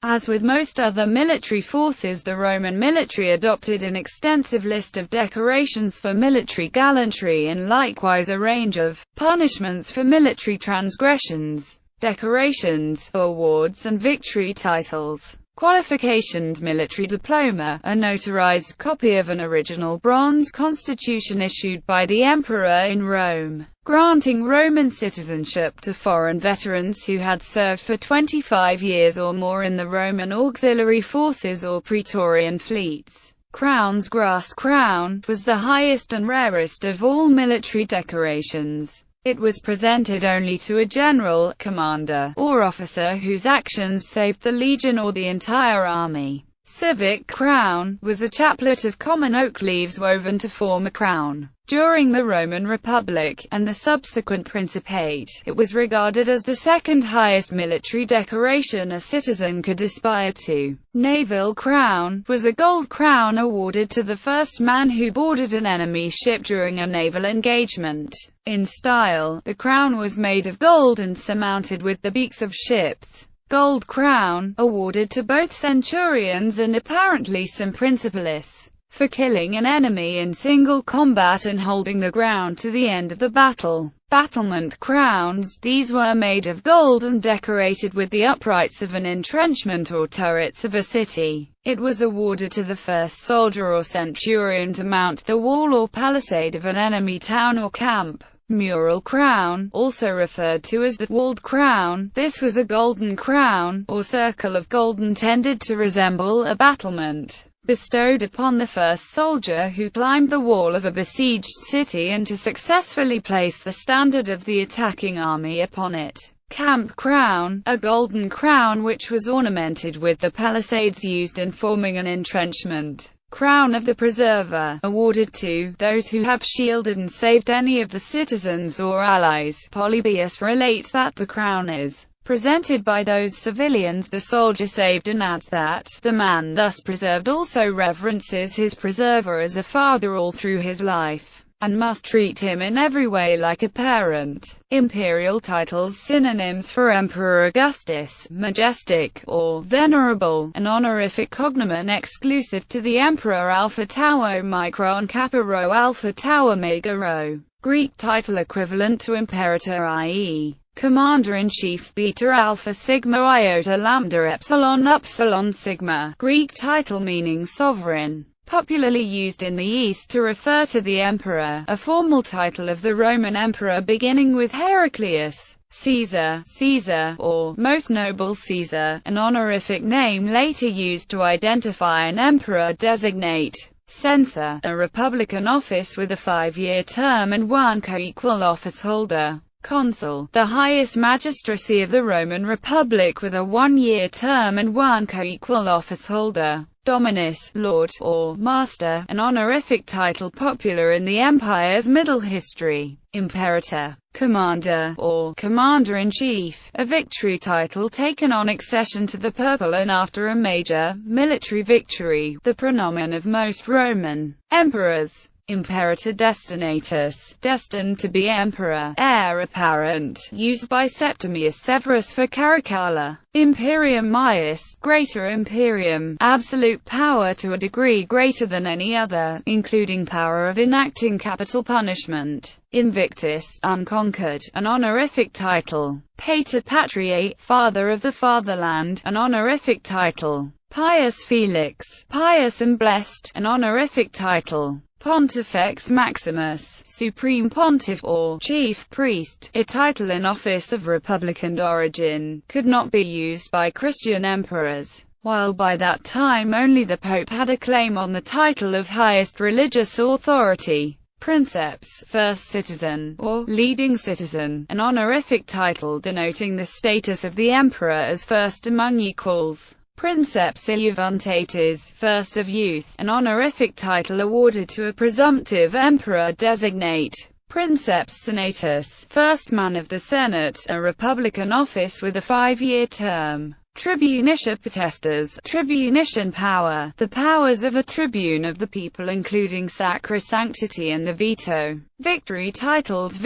As with most other military forces, the Roman military adopted an extensive list of decorations for military gallantry and likewise a range of punishments for military transgressions. Decorations, awards and victory titles. Qualifications: military diploma, a notarized copy of an original bronze constitution issued by the emperor in Rome, granting Roman citizenship to foreign veterans who had served for 25 years or more in the Roman auxiliary forces or praetorian fleets. Crowns. Grass crown was the highest and rarest of all military decorations. It was presented only to a general, commander, or officer whose actions saved the legion or the entire army. Civic crown was a chaplet of common oak leaves woven to form a crown. During the Roman Republic, and the subsequent Principate, it was regarded as the second highest military decoration a citizen could aspire to. Naval Crown was a gold crown awarded to the first man who boarded an enemy ship during a naval engagement. In style, the crown was made of gold and surmounted with the beaks of ships. Gold crown, awarded to both centurions and apparently some principalists, for killing an enemy in single combat and holding the ground to the end of the battle. Battlement crowns, these were made of gold and decorated with the uprights of an entrenchment or turrets of a city. It was awarded to the first soldier or centurion to mount the wall or palisade of an enemy town or camp. Mural crown, also referred to as the walled crown, this was a golden crown, or circle of gold intended to resemble a battlement, bestowed upon the first soldier who climbed the wall of a besieged city and to successfully place the standard of the attacking army upon it. Camp crown, a golden crown which was ornamented with the palisades used in forming an entrenchment. Crown of the Preserver, awarded to those who have shielded and saved any of the citizens or allies. Polybius relates that the crown is presented by those civilians the soldier saved and adds that the man thus preserved also reverences his preserver as a father all through his life, and must treat him in every way like a parent. Imperial titles. Synonyms for Emperor: Augustus, majestic, or venerable, an honorific cognomen exclusive to the emperor. Alpha Tau Omicron Kappa Rho Alpha Tau Omega Rho. Greek title equivalent to imperator, i.e. Commander-in-Chief. Beta Alpha Sigma Iota Lambda Epsilon Upsilon Sigma. Greek title meaning sovereign. Popularly used in the East to refer to the emperor, a formal title of the Roman emperor beginning with Heraclius. Caesar, Caesar, or most noble Caesar, an honorific name later used to identify an emperor. Designate. Censor, a republican office with a 5-year term and one co-equal office holder. Consul, the highest magistracy of the Roman Republic with a 1-year term and one co-equal office holder. Dominus, Lord, or Master, an honorific title popular in the empire's middle history. Imperator, Commander, or Commander-in-Chief, a victory title taken on accession to the purple and after a major military victory, the praenomen of most Roman emperors. Imperator Destinatus, destined to be emperor, heir apparent, used by Septimius Severus for Caracalla. Imperium Maius, greater imperium, absolute power to a degree greater than any other, including power of enacting capital punishment. Invictus, unconquered, an honorific title. Pater Patriae, father of the fatherland, an honorific title. Pius Felix, pious and blessed, an honorific title. Pontifex Maximus, Supreme Pontiff or Chief Priest, a title and office of republican origin, could not be used by Christian emperors, while by that time only the Pope had a claim on the title of highest religious authority. Princeps, first citizen, or leading citizen, an honorific title denoting the status of the emperor as first among equals. Princeps Iuventatis, first of youth, an honorific title awarded to a presumptive emperor. Designate. Princeps Senatus, first man of the Senate, a republican office with a 5-year term. Tribunicia potestas, tribunician power, the powers of a tribune of the people including sacrosanctity and the veto. Victory titles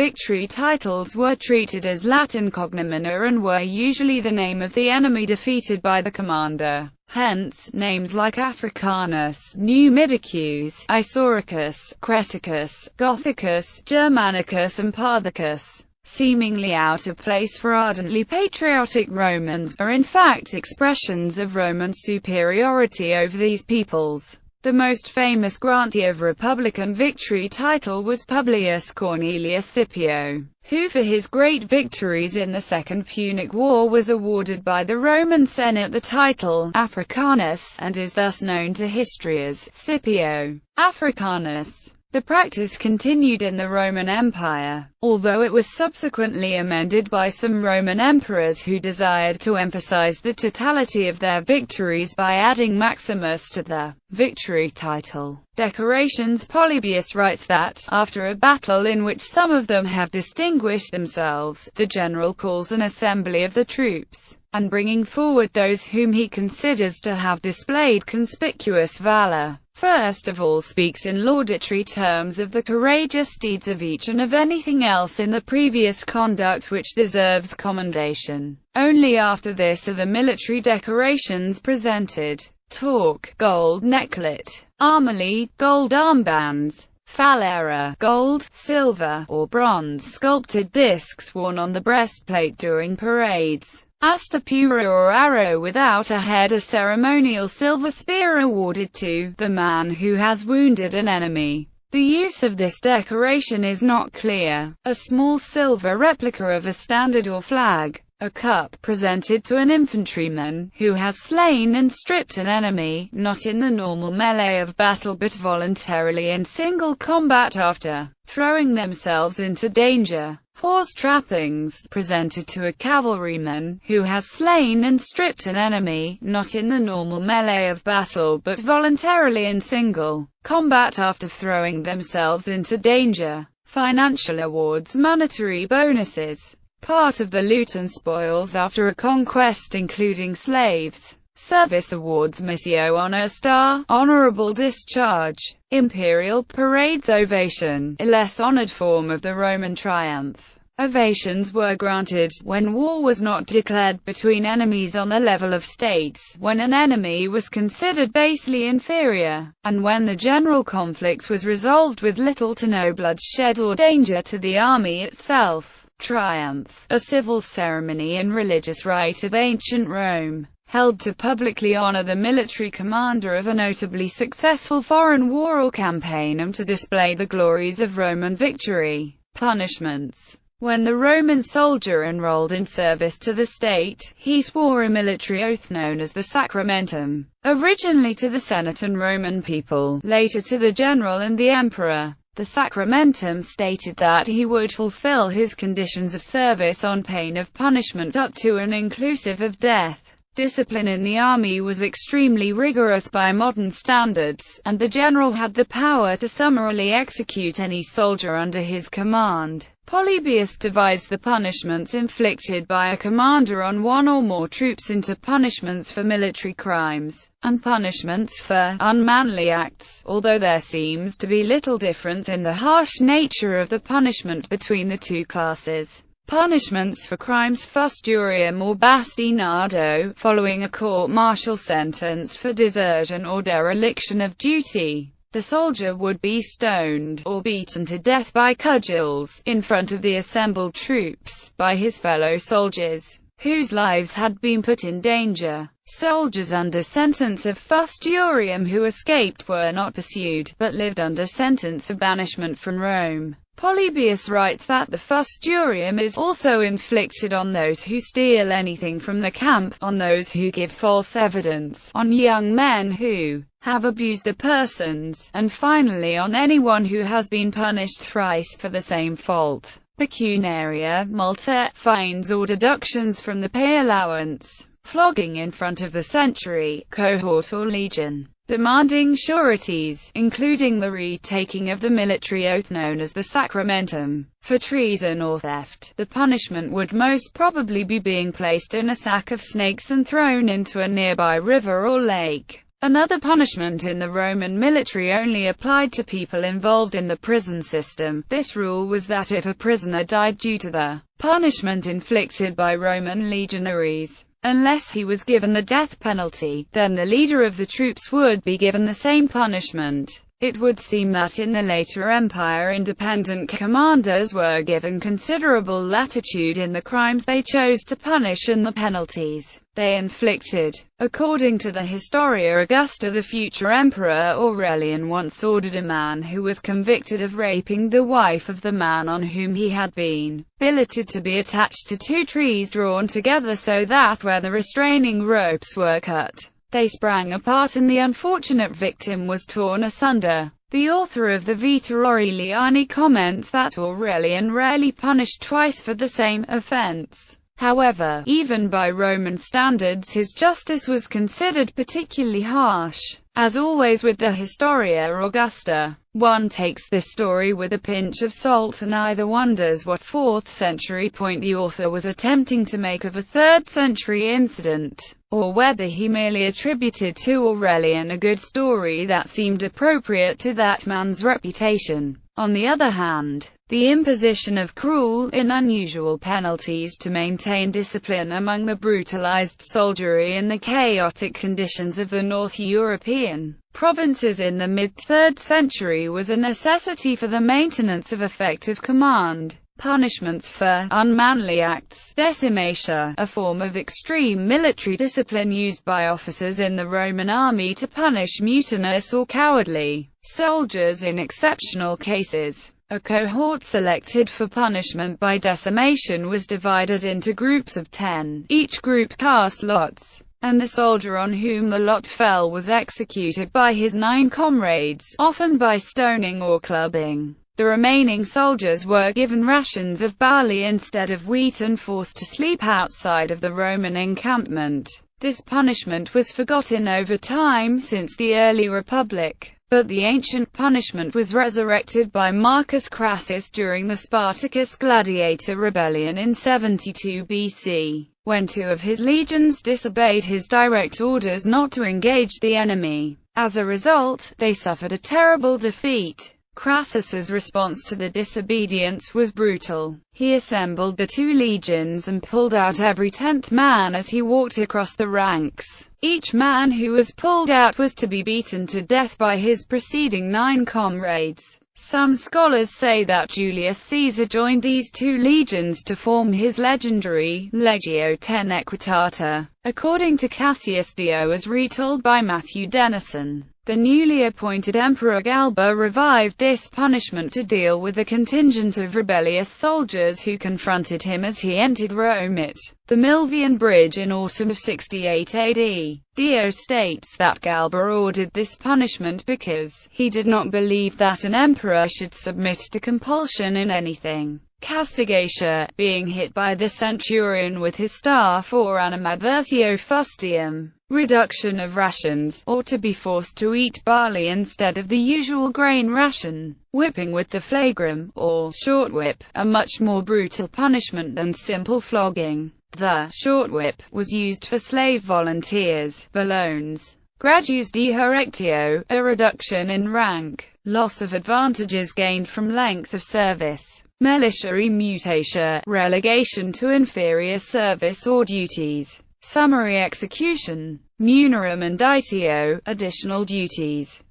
were treated as Latin cognomina and were usually the name of the enemy defeated by the commander. Hence, names like Africanus, Numidicus, Isauricus, Creticus, Gothicus, Germanicus and Parthicus, seemingly out of place for ardently patriotic Romans, are in fact expressions of Roman superiority over these peoples. The most famous grantee of Republican victory title was Publius Cornelius Scipio, who for his great victories in the Second Punic War was awarded by the Roman Senate the title Africanus, and is thus known to history as Scipio Africanus. The practice continued in the Roman Empire, although it was subsequently amended by some Roman emperors who desired to emphasize the totality of their victories by adding Maximus to the victory title. Decorations. Polybius writes that, after a battle in which some of them have distinguished themselves, the general calls an assembly of the troops, and bringing forward those whom he considers to have displayed conspicuous valor, first of all speaks in laudatory terms of the courageous deeds of each and of anything else in the previous conduct which deserves commendation. Only after this are the military decorations presented. Torque, gold necklet, armily, gold armbands, falera, gold, silver, or bronze sculpted discs worn on the breastplate during parades. Astapura or arrow without a head, a ceremonial silver spear awarded to the man who has wounded an enemy. The use of this decoration is not clear. A small silver replica of a standard or flag, a cup presented to an infantryman who has slain and stripped an enemy, not in the normal melee of battle but voluntarily in single combat after throwing themselves into danger. Horse trappings, presented to a cavalryman who has slain and stripped an enemy, not in the normal melee of battle but voluntarily in single combat after throwing themselves into danger. Financial awards. Monetary bonuses, part of the loot and spoils after a conquest including slaves. Service awards. Missio Honor Star, honorable discharge. Imperial parades. Ovation, a less honored form of the Roman triumph. Ovations were granted when war was not declared between enemies on the level of states, when an enemy was considered basely inferior, and when the general conflict was resolved with little to no bloodshed or danger to the army itself. Triumph, a civil ceremony and religious rite of ancient Rome, held to publicly honor the military commander of a notably successful foreign war or campaign and to display the glories of Roman victory. Punishments. When the Roman soldier enrolled in service to the state, he swore a military oath known as the sacramentum, originally to the Senate and Roman people, later to the general and the emperor. The sacramentum stated that he would fulfill his conditions of service on pain of punishment up to and inclusive of death. Discipline in the army was extremely rigorous by modern standards, and the general had the power to summarily execute any soldier under his command. Polybius divides the punishments inflicted by a commander on one or more troops into punishments for military crimes, and punishments for unmanly acts, although there seems to be little difference in the harsh nature of the punishment between the two classes. Punishments for crimes. Fosturium or bastinado, following a court-martial sentence for desertion or dereliction of duty. The soldier would be stoned, or beaten to death by cudgels, in front of the assembled troops, by his fellow soldiers, whose lives had been put in danger. Soldiers under sentence of fusturium who escaped were not pursued, but lived under sentence of banishment from Rome. Polybius writes that the fusturium is also inflicted on those who steal anything from the camp, on those who give false evidence, on young men who have abused the persons, and finally on anyone who has been punished thrice for the same fault. Pecuniaria, multa, fines or deductions from the pay allowance. Flogging in front of the century, cohort or legion. demanding sureties, including the retaking of the military oath known as the sacramentum. For treason or theft, the punishment would most probably be being placed in a sack of snakes and thrown into a nearby river or lake. Another punishment in the Roman military only applied to people involved in the prison system. This rule was that if a prisoner died due to the punishment inflicted by Roman legionaries, unless he was given the death penalty, then the leader of the troops would be given the same punishment. It would seem that in the later empire independent commanders were given considerable latitude in the crimes they chose to punish and the penalties they inflicted. According to the Historia Augusta, the future Emperor Aurelian once ordered a man who was convicted of raping the wife of the man on whom he had been billeted to be attached to two trees drawn together so that where the restraining ropes were cut, they sprang apart and the unfortunate victim was torn asunder. The author of the Vita Aureliani comments that Aurelian rarely punished twice for the same offense. However, even by Roman standards his justice was considered particularly harsh. As always with the Historia Augusta, one takes this story with a pinch of salt and either wonders what 4th century point the author was attempting to make of a 3rd century incident, or whether he merely attributed to Aurelian a good story that seemed appropriate to that man's reputation. On the other hand, the imposition of cruel and unusual penalties to maintain discipline among the brutalized soldiery in the chaotic conditions of the North European provinces in the mid-3rd century was a necessity for the maintenance of effective command. Punishments for unmanly acts, decimatia, a form of extreme military discipline used by officers in the Roman army to punish mutinous or cowardly soldiers in exceptional cases. A cohort selected for punishment by decimation was divided into groups of 10. Each group cast lots, and the soldier on whom the lot fell was executed by his 9 comrades, often by stoning or clubbing. The remaining soldiers were given rations of barley instead of wheat and forced to sleep outside of the Roman encampment. This punishment was forgotten over time since the early Republic, but the ancient punishment was resurrected by Marcus Crassus during the Spartacus Gladiator Rebellion in 72 BC, when 2 of his legions disobeyed his direct orders not to engage the enemy. As a result, they suffered a terrible defeat. Crassus's response to the disobedience was brutal. He assembled the 2 legions and pulled out every 10th man as he walked across the ranks. Each man who was pulled out was to be beaten to death by his preceding 9 comrades. Some scholars say that Julius Caesar joined these 2 legions to form his legendary Legio Tenequitata, according to Cassius Dio as retold by Matthew Denison. The newly appointed Emperor Galba revived this punishment to deal with the contingent of rebellious soldiers who confronted him as he entered Rome at the Milvian Bridge in autumn of 68 AD. Dio states that Galba ordered this punishment because he did not believe that an emperor should submit to compulsion in anything. Castigatio, being hit by the centurion with his staff, or animadversio fustium, reduction of rations, or to be forced to eat barley instead of the usual grain ration. Whipping with the flagrum, or short whip, a much more brutal punishment than simple flogging. The short whip was used for slave volunteers, valones. Gradus dehorectio, a reduction in rank, loss of advantages gained from length of service. Military mutatia, relegation to inferior service or duties. Summary execution. Munera manditio, additional duties.